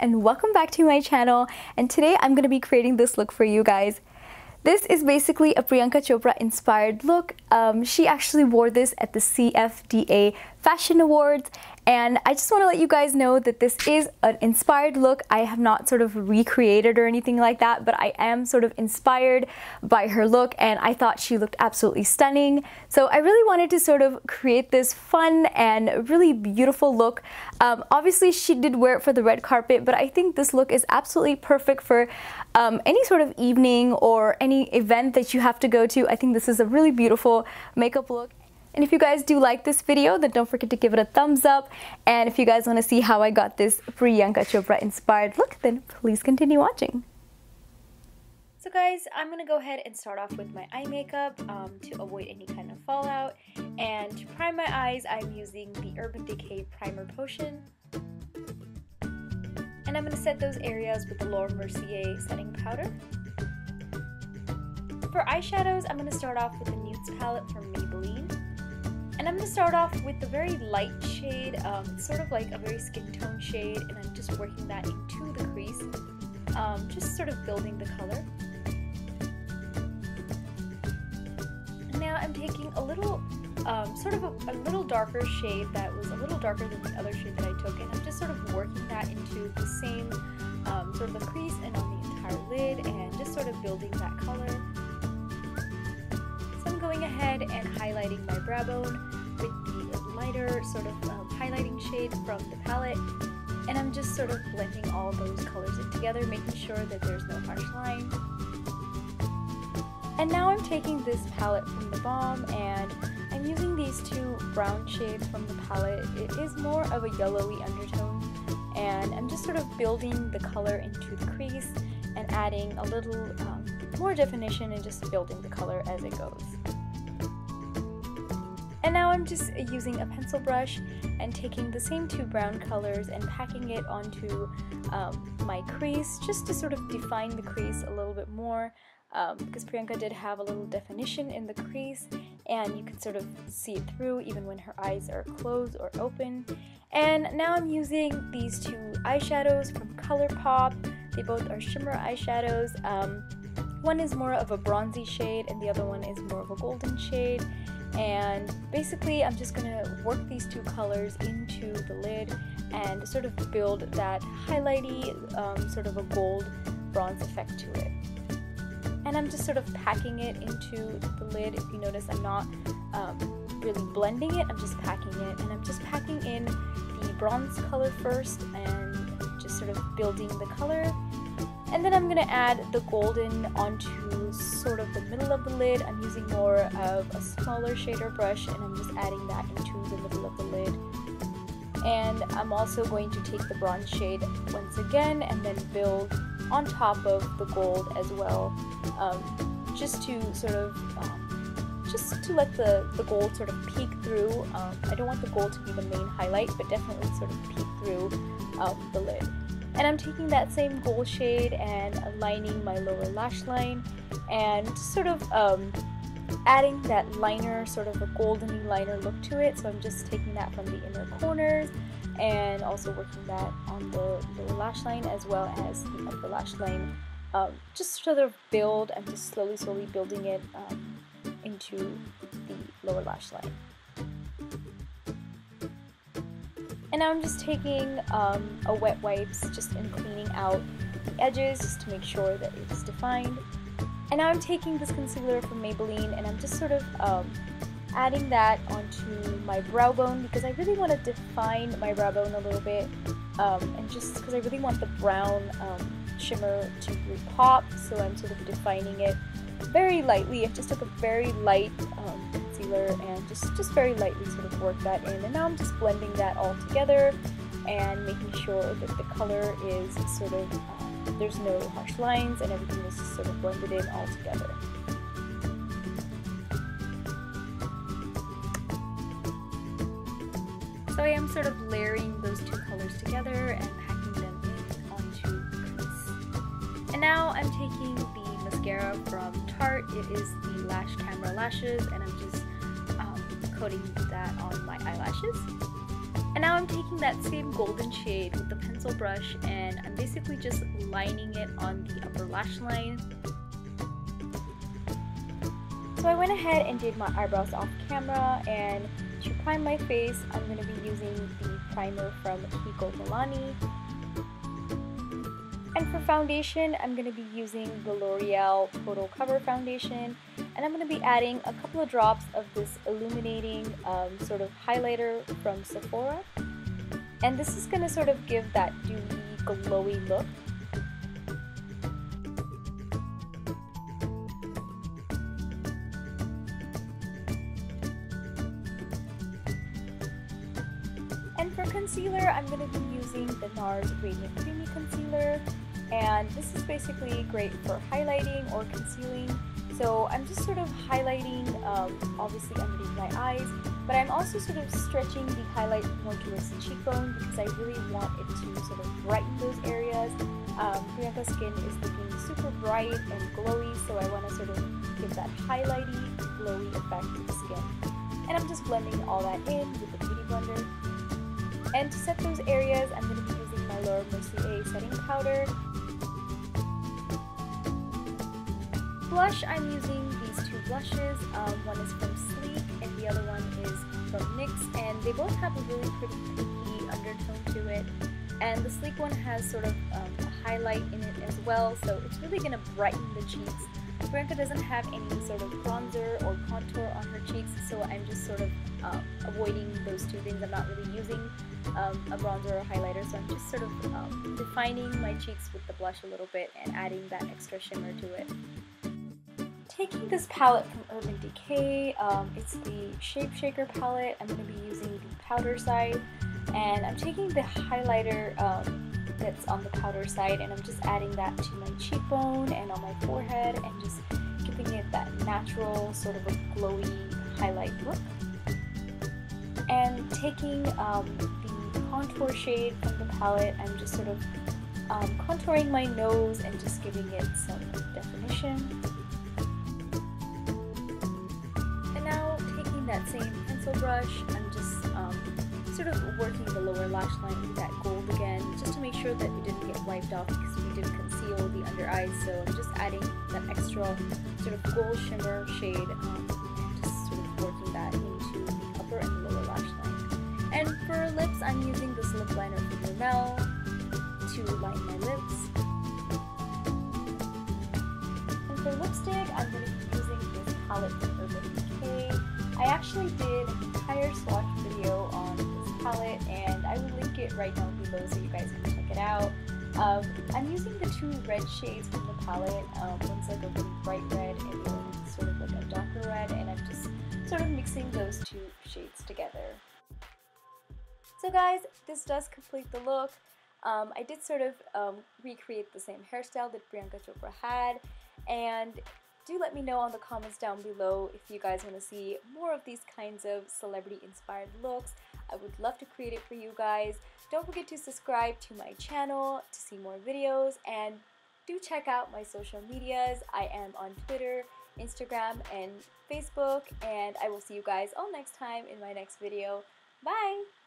and welcome back to my channel. And today I'm going to be creating this look for you guys. This is basically a Priyanka Chopra inspired look. She actually wore this at the CFDA Fashion Awards, and I just want to let you guys know that this is an inspired look. I have not sort of recreated or anything like that, but I am sort of inspired by her look, and I thought she looked absolutely stunning. So I really wanted to sort of create this fun and really beautiful look. Obviously she did wear it for the red carpet, but I think this look is absolutely perfect for any sort of evening or any event that you have to go to. I think this is a really beautiful makeup look. And if you guys do like this video, then don't forget to give it a thumbs up. And if you guys want to see how I got this Priyanka Chopra inspired look, then please continue watching. So guys, I'm going to go ahead and start off with my eye makeup to avoid any kind of fallout. And to prime my eyes, I'm using the Urban Decay Primer Potion. And I'm going to set those areas with the Mercier setting powder. For eyeshadows, I'm going to start off with the Nudes palette from Maybelline. And I'm going to start off with the very light shade, sort of like a very skin tone shade, and I'm just working that into the crease, just sort of building the color. And now I'm taking a little, sort of a little darker shade that was a little darker than the other shade that I took, and I'm just sort of working that into the same sort of the crease and on the entire lid, and just sort of building that color. Going ahead and highlighting my brow bone with the lighter sort of highlighting shade from the palette, and I'm just sort of blending all those colors in together, making sure that there's no harsh line. And now I'm taking this palette from the Balm, and I'm using these two brown shades from the palette. It is more of a yellowy undertone, and I'm just sort of building the color into the crease and adding a little more definition and just building the color as it goes. And now I'm just using a pencil brush and taking the same two brown colors and packing it onto my crease, just to sort of define the crease a little bit more, because Priyanka did have a little definition in the crease, and you can sort of see it through even when her eyes are closed or open. And now I'm using these two eyeshadows from Colourpop. They both are shimmer eyeshadows. One is more of a bronzy shade and the other one is more of a golden shade. And basically I'm just going to work these two colors into the lid and sort of build that highlighty, sort of a gold bronze effect to it. And I'm just sort of packing it into the lid. If you notice, I'm not really blending it, I'm just packing it. And I'm just packing in the bronze color first and just sort of building the color. And then I'm going to add the golden onto sort of the middle of the lid. I'm using more of a smaller shader brush, and I'm just adding that into the middle of the lid. And I'm also going to take the bronze shade once again and then build on top of the gold as well, just to sort of just to let the gold sort of peek through. I don't want the gold to be the main highlight, but definitely sort of peek through the lid. And I'm taking that same gold shade and aligning my lower lash line and sort of adding that liner, sort of a golden liner look to it. So I'm just taking that from the inner corners and also working that on the lower lash line as well as the upper lash line. Just sort of build, I'm just slowly building it into the lower lash line. And now I'm just taking a wet wipes just and cleaning out the edges just to make sure that it's defined. And now I'm taking this concealer from Maybelline and I'm just sort of adding that onto my brow bone because I really want to define my brow bone a little bit, and just because I really want the brown shimmer to really pop, so I'm sort of defining it very lightly. I just took a very light concealer and just very lightly sort of work that in, and now I'm just blending that all together and making sure that the color is sort of there's no harsh lines and everything is just sort of blended in all together. So I am sort of layering those two colors together and packing them in onto the crease. And now I'm taking the mascara from Tarte. It is the Lash Camera Lashes, and I'm just coating that on my eyelashes. And now I'm taking that same golden shade with the pencil brush and I'm basically just lining it on the upper lash line. So I went ahead and did my eyebrows off camera, and to prime my face I'm going to be using the primer from Kiko Milani. And for foundation, I'm going to be using the L'Oreal Total Cover Foundation, and I'm going to be adding a couple of drops of this illuminating sort of highlighter from Sephora. And this is going to sort of give that dewy, glowy look. And for concealer, I'm going to be using the Nars Radiant Creamy Concealer. And this is basically great for highlighting or concealing. So I'm just sort of highlighting obviously underneath my eyes, but I'm also sort of stretching the highlight more towards the cheekbone because I really want it to sort of brighten those areas. Priyanka's skin is looking super bright and glowy, so I want to sort of give that highlighty, glowy effect to the skin. And I'm just blending all that in with the Beauty Blender. And to set those areas, I'm going to be using my Mercier setting powder. Blush, I'm using these two blushes. One is from Sleek and the other one is from NYX, and they both have a really pretty pinky undertone to it. And the Sleek one has sort of a highlight in it as well, so it's really going to brighten the cheeks. Priyanka doesn't have any sort of bronzer or contour on her cheeks, so I'm just sort of avoiding those two things. I'm not really using a bronzer or highlighter, so I'm just sort of defining my cheeks with the blush a little bit and adding that extra shimmer to it. Taking this palette from Urban Decay, it's the Shape Shaker palette. I'm going to be using the powder side, and I'm taking the highlighter that's on the powder side and I'm just adding that to my cheekbone and on my forehead and just giving it that natural sort of a glowy highlight look. And taking the contour shade from the palette, I'm just sort of contouring my nose and just giving it some definition. And now taking that same pencil brush, I'm just sort of working the lower lash line with that gold again, just to make sure that it didn't get wiped off because we did conceal the under eyes. So I'm just adding that extra sort of gold shimmer shade and just sort of working that into the upper and lower lash line. And for lips, I'm using this lip liner from Rimmel to line my lips. And for lipstick, I'm going to be using this palette from Urban Decay. I actually did an entire swatch video on this palette and I will link it right down below so you guys can check it out. I'm using the two red shades from the palette. One's like a really bright red and the other one's sort of like a darker red, and I'm just sort of mixing those two shades together. So guys, this does complete the look. I did sort of recreate the same hairstyle that Priyanka Chopra had, and do let me know in the comments down below if you guys want to see more of these kinds of celebrity inspired looks. I would love to create it for you guys. Don't forget to subscribe to my channel to see more videos, and do check out my social medias. I am on Twitter, Instagram, and Facebook, and I will see you guys all next time in my next video. Bye!